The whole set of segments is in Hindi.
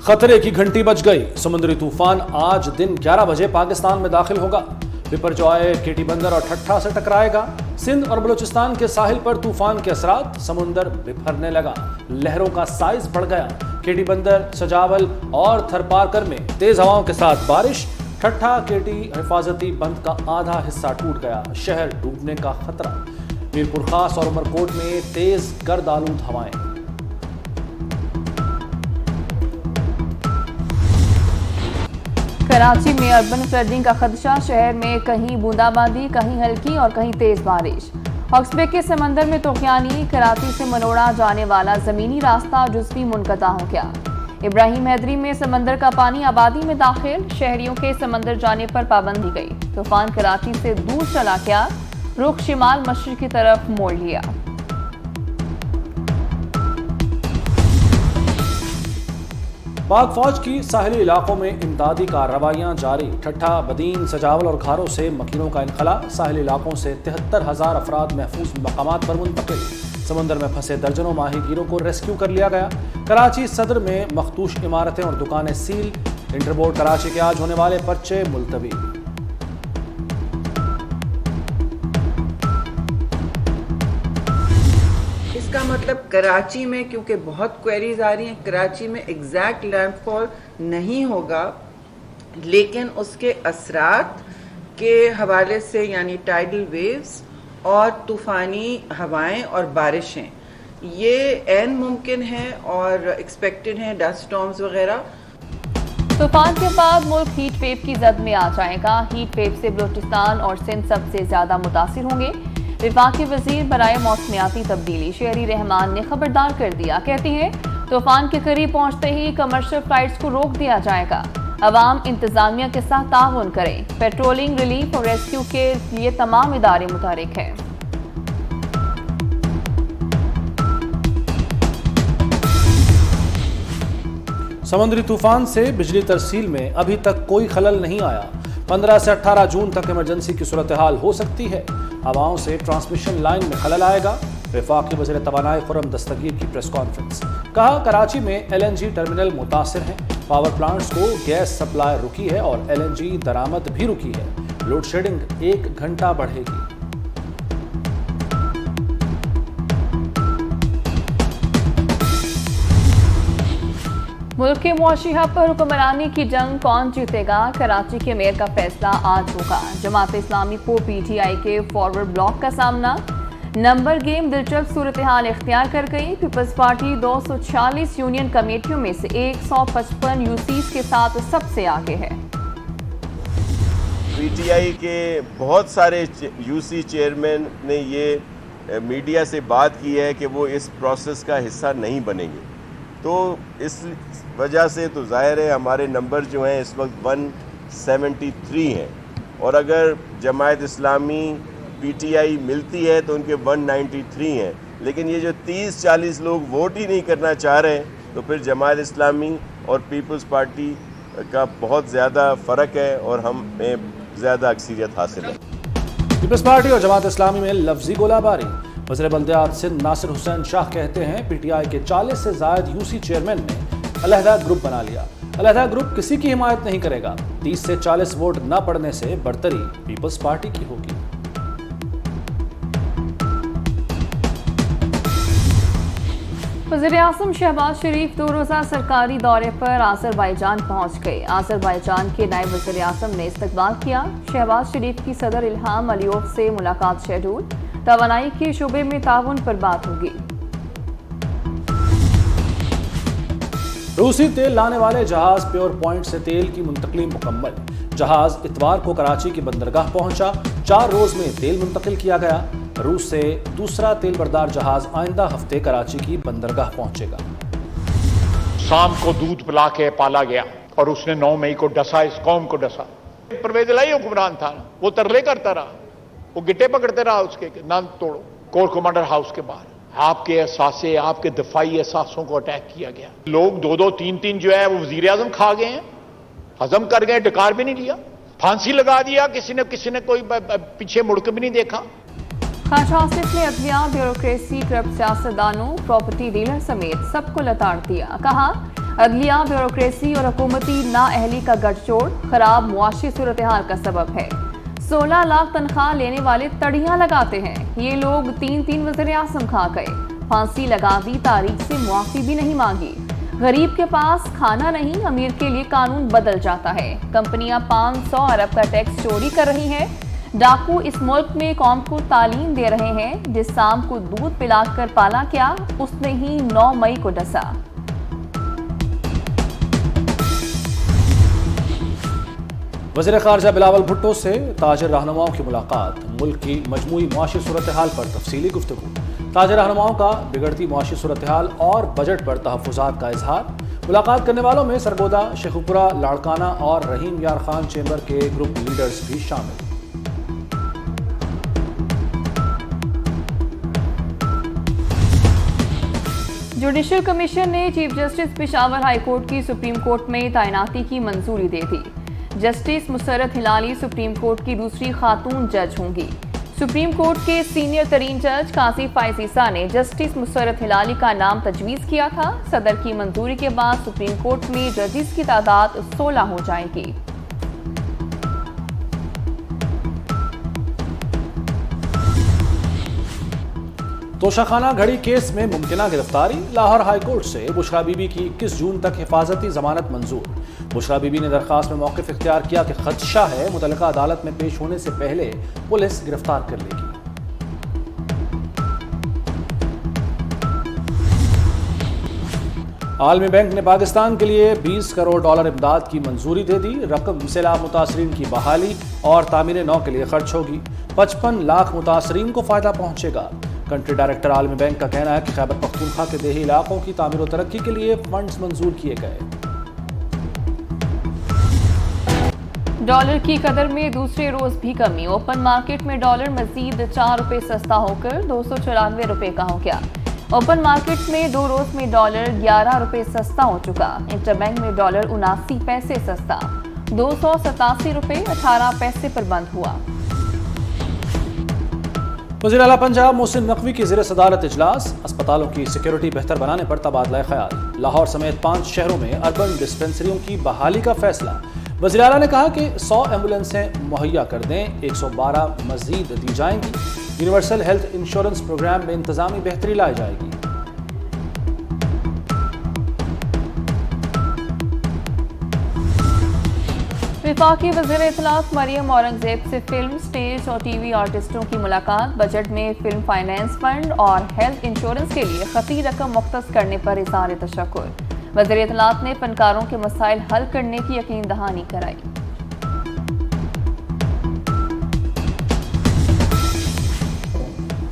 खतरे की घंटी बज गई। समुद्री तूफान आज दिन 11 बजे पाकिस्तान में दाखिल होगा। बिपरजॉय, केटी बंदर और ठट्ठा से टकराएगा। सिंध और बलूचिस्तान के साहिल पर तूफान के असरात, समुंदर बिफरने लगा। लहरों का साइज बढ़ गया। केटी बंदर, सजावल और थरपारकर में तेज हवाओं के साथ बारिश। ठट्ठा केटी हिफाजती बंद का आधा हिस्सा टूट गया। शहर डूबने का खतरा। मीरपुर खास और उमरकोट में तेज गर्द आलूद हवाएं। कराची में अर्बन फ्लडिंग का खदशा। शहर में कहीं बूंदाबांदी, कहीं हल्की और कहीं तेज बारिश। हॉक्सबे के समंदर में तूफानी। कराची से मनोड़ा जाने वाला जमीनी रास्ता जुज़वी मुनक़ता हो गया। इब्राहिम हैदरी में समंदर का पानी आबादी में दाखिल। शहरियों के समंदर जाने पर पाबंदी गई। तूफान कराची से दूर चला गया, रुख शिमाल मशरिक की तरफ मोड़ लिया। पाक फौज की साहिली इलाकों में इमदादी कार्रवाइयां जारी। ठट्ठा, बदीन, सजावल और खारों से मकीनों का इनखला। साहिली इलाकों से 73,000 अफराद महफूज मकामात पर मुंतकिल। समंदर में फंसे दर्जनों माहीगीरों को रेस्क्यू कर लिया गया। कराची सदर में मखदूश इमारतें और दुकानें सील। इंटरबोर्ड कराची के आज होने वाले पर्चे मुलतवी। इसका मतलब कराची में, क्योंकि बहुत क्वेरीज आ रही हैं, कराची में एग्जैक्ट लैंडफॉल नहीं होगा, लेकिन उसके असरात के हवाले से यानी टाइडल वेव्स और तूफ़ानी हवाएं और बारिशें ये ऐन मुमकिन है और एक्सपेक्टेड हैं, डस्ट स्टॉर्म्स वगैरह। तूफान के बाद मुल्क हीट वेव की जद में आ जाएगा। हीट वेव से बलूचिस्तान और सिंध सबसे ज्यादा मुतासिर होंगे। विफाकी वजीर बराए मौसमियाती तब्दीली शेरी रहमान ने खबरदार कर दिया। कहती हैं तूफान के करीब पहुंचते ही कमर्शियल फ्लाइट्स को रोक दिया जाएगा। अवाम इंतजामिया के साथ ताउन करें। पेट्रोलिंग, रिलीफ और रेस्क्यू के लिए तमाम इदारे मुतहरिक हैं। समुद्री तूफान से बिजली तरसील में अभी तक कोई खलल नहीं आया। 15 से 18 जून तक इमरजेंसी की सूरत हाल हो सकती है। हवाओं से ट्रांसमिशन लाइन में खलल आएगा। वफाकी वज़ीर तवानाई खुर्रम दस्तगीर की प्रेस कॉन्फ्रेंस। कहा कराची में LNG टर्मिनल मुतासिर हैं। पावर प्लांट्स को गैस सप्लाई रुकी है और LNG दरामद भी रुकी है। लोड शेडिंग 1 घंटा बढ़ेगी। मुल्क के मुआशी हब पर हुक्मरानी की जंग कौन जीतेगा, कराची के मेयर का फैसला आज होगा। जमात इस्लामी को PTI के फॉरवर्ड ब्लॉक का सामना। नंबर गेम दिलचस्प सूरत हाल इख्तियार कर गई। पीपल्स पार्टी 246 यूनियन कमेटियों में से 155 UCs के साथ सबसे आगे है। PTI के बहुत सारे UC चेयरमैन ने ये मीडिया से बात की है कि वो इस प्रोसेस का हिस्सा नहीं बनेंगे। तो इस वजह से तो जाहिर है हमारे नंबर जो हैं इस वक्त 173 हैं, और अगर जमात इस्लामी PTI मिलती है तो उनके 193 हैं। लेकिन ये जो 30-40 लोग वोट ही नहीं करना चाह रहे हैं, तो फिर जमात इस्लामी और पीपल्स पार्टी का बहुत ज़्यादा फ़र्क है और हमें ज़्यादा अक्सरियत हासिल है। पीपल्स पार्टी और जमात इस्लामी में लफ्जी गोलाबारी। वज़ीर बल्दियात सिंध नासिर हुसैन शाह कहते हैं PTI के 40 से ज़ायद UC चेयरमैन ने अलहदा ग्रुप बना लिया। अलहदा ग्रुप किसी की हिमायत नहीं करेगा। 30 से 40 वोट न पड़ने से बढ़तरी पीपल्स पार्टी की होगी। वज़ीर-ए-आज़म शहबाज शरीफ 2 रोज़ा सरकारी दौरे पर आज़रबाईजान पहुंच गए। आज़रबाईजान के नायब वज़ीर-ए-आज़म ने इस्तकबाल किया। शहबाज शरीफ की सदर इल्हाम अलियोव से मुलाकात शेड्यूल। तवानाई के शोबे में ताउन पर बात होगी। रूसी तेल लाने वाले जहाज प्योर पॉइंट से तेल की मुंतकली मुकम्मल। जहाज इतवार को कराची की बंदरगाह पहुंचा। 4 रोज में तेल मुंतकिल किया गया। रूस से दूसरा तेल बरदार जहाज आइंदा हफ्ते कराची की बंदरगाह पहुंचेगा। शाम को दूध पिला के पाला गया और उसने 9 मई को डसा, इस कौम को डसा। परवेज इलाही हुक्मरान था, वो तरले करता रहा, वो गिट्टे पकड़ते रहा उसके, ना तोड़ो। कोर कमांडर हाउस के बाहर आपके एहसासे, आपके दफाई एहसासों को अटैक किया गया। लोग 2-2, 3-3 जो है वो वजीर आजम खा गए हैं, हजम कर गए, डकार भी नहीं लिया, फांसी लगा दिया किसी ने कोई पीछे मुड़ के भी नहीं देखा। ख्वाजा आसिफ ने अदलिया, ब्यूरोक्रेसी, करप्ट सियासतदानों, प्रॉपर्टी डीलर समेत सबको लताड़ दिया। कहा अदलिया, ब्यूरोक्रेसी और हुकूमती नाअहली का गठजोड़ खराब मुआशी सूरत हाल का सबब है। 16 लाख तनख्वाह लेने वाले तड़ियां लगाते हैं। ये लोग 3 वज़ीर आज़म खा गए, फांसी लगा दी, तारीख से मुआफी भी नहीं मांगी। गरीब के पास खाना नहीं, अमीर के लिए कानून बदल जाता है। कंपनियां 500 अरब का टैक्स चोरी कर रही हैं। डाकू इस मुल्क में कौम को तालीम दे रहे हैं। जिस सांप को दूध पिलाकर पाला क्या, उसने ही 9 मई को डसा। वज़ीर ख़ारजा बिलावल भुट्टो से ताजिर रहनुमाओं की मुलाकात, मुल्क की मजमूई मुआशी सूरत हाल पर तफसीली गुफ्तगू। ताजिर रहनुमाओं का बिगड़ती मुआशी सूरत हाल और बजट पर तहफ़्फ़ुज़ात का इजहार। मुलाकात करने वालों में सरगोदा, शेखुपुरा, लाड़काना और रहीम यार खान चेंबर के ग्रुप लीडर्स भी शामिल। जुडिशल कमीशन ने chief justice Peshawar high court की सुप्रीम कोर्ट में तैनाती की मंजूरी दे दी। Justice Musarrat Hilali supreme court की दूसरी खातून जज होंगी। सुप्रीम कोर्ट के सीनियर तरीन जज काजी फाइजीसा ने जस्टिस मुसर्रत हिलाली का नाम तजवीज़ किया था। सदर की मंजूरी के बाद सुप्रीम कोर्ट में जजेस की तादाद 16 हो जाएगी। तोशाखाना घड़ी केस में मुमकिना गिरफ्तारी। लाहौर हाई कोर्ट से बुशरा बीबी की 21 जून तक हिफाजती जमानत मंजूर। बुशरा बीबी ने दरखास्त में मौक़िफ़ इख्तियार किया कि खदशा है मुतल्लिका अदालत में पेश होने से पहले पुलिस गिरफ्तार कर लेगी। आलमी बैंक ने पाकिस्तान के लिए $20 करोड़ इमदाद की मंजूरी दे दी। रकम सैलाब मुतासरीन की बहाली और तामीर नौ के लिए खर्च होगी। 55 लाख मुतासरीन को फायदा पहुंचेगा। कंट्री डायरेक्टर आलमी बैंक का कहना है कि खैबर पख्तूनख्वा के देही इलाकों की तामीर और तरक्की के लिए फंड्स मंजूर किए गए। डॉलर की कदर में दूसरे रोज भी कमी। ओपन मार्केट में डॉलर मजीद 4 रुपए सस्ता होकर 294 रुपए का हो गया। ओपन मार्केट में 2 रोज में डॉलर 11 रुपए सस्ता हो चुका। इंटरबैंक में डॉलर 79 पैसे सस्ता 287 रुपए 18 पैसे पर बंद हुआ। वज़ीर आला पंजाब मोहसिन नकवी की ज़ेर सदारत इजलास। अस्पतालों की सिक्योरिटी बेहतर बनाने पर तबादला ख्याल। लाहौर समेत 5 शहरों में अर्बन डिस्पेंसरियों की बहाली का फैसला। वज़ीर आला ने कहा कि 100 एम्बुलेंसें मुहैया कर दें, 112 मजीद दी जाएंगी। यूनिवर्सल हेल्थ इंश्योरेंस प्रोग्राम में इंतजामी बेहतरी लाई जाएगी। वफाकी वज़ीर इत्तलात मरियम औरंगजेब से फिल्म, स्टेज और टीवी आर्टिस्टों की मुलाकात। बजट में फिल्म फाइनेंस फंड और हेल्थ इंश्योरेंस के लिए खती रकम मुख्तस करने पर इज़हार तशक्कुर। वज़ीर इत्तलात ने फनकारों के मसाइल हल करने की यकीन दहानी कराई।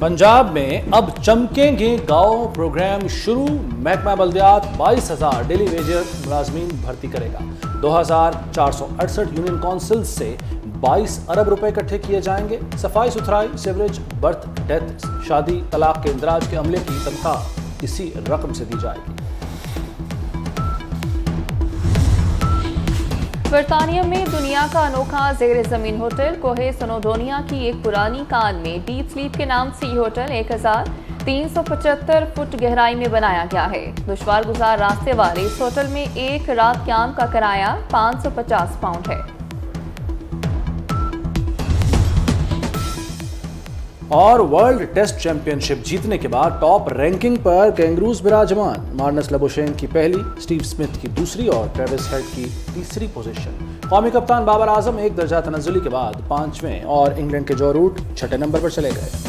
पंजाब में अब चमकेंगे गांव प्रोग्राम शुरू। महकमा बल्दियात 22,000 डेली वेजर मुलाजमीन भर्ती करेगा। 2,468 यूनियन काउंसिल से 22 अरब रुपए इकट्ठे किए जाएंगे। सफाई सुथराई, सीवरेज, बर्थ डेथ, शादी, तलाक के इंदराज के अमले की तनख्वाह इसी रकम से दी जाएगी। बरतानिया में दुनिया का अनोखा ज़ेर ज़मीन होटल कोहे सनोडोनिया की एक पुरानी कान में डीप स्लीप के नाम से ये होटल 1375 फुट गहराई में बनाया गया है। दुश्वार गुजार रास्ते वाले इस होटल में एक रात कैंप का किराया 550 पाउंड है। और वर्ल्ड टेस्ट चैंपियनशिप जीतने के बाद टॉप रैंकिंग पर कैंगरूज विराजमान। मार्नस लबुशेन की पहली, स्टीव स्मिथ की दूसरी और ट्रेविस हेड की तीसरी पोजीशन। कौमी कप्तान बाबर आजम एक दर्जा तनज़्ज़ुली के बाद 5वें और इंग्लैंड के जो रूट 6ठे नंबर पर चले गए।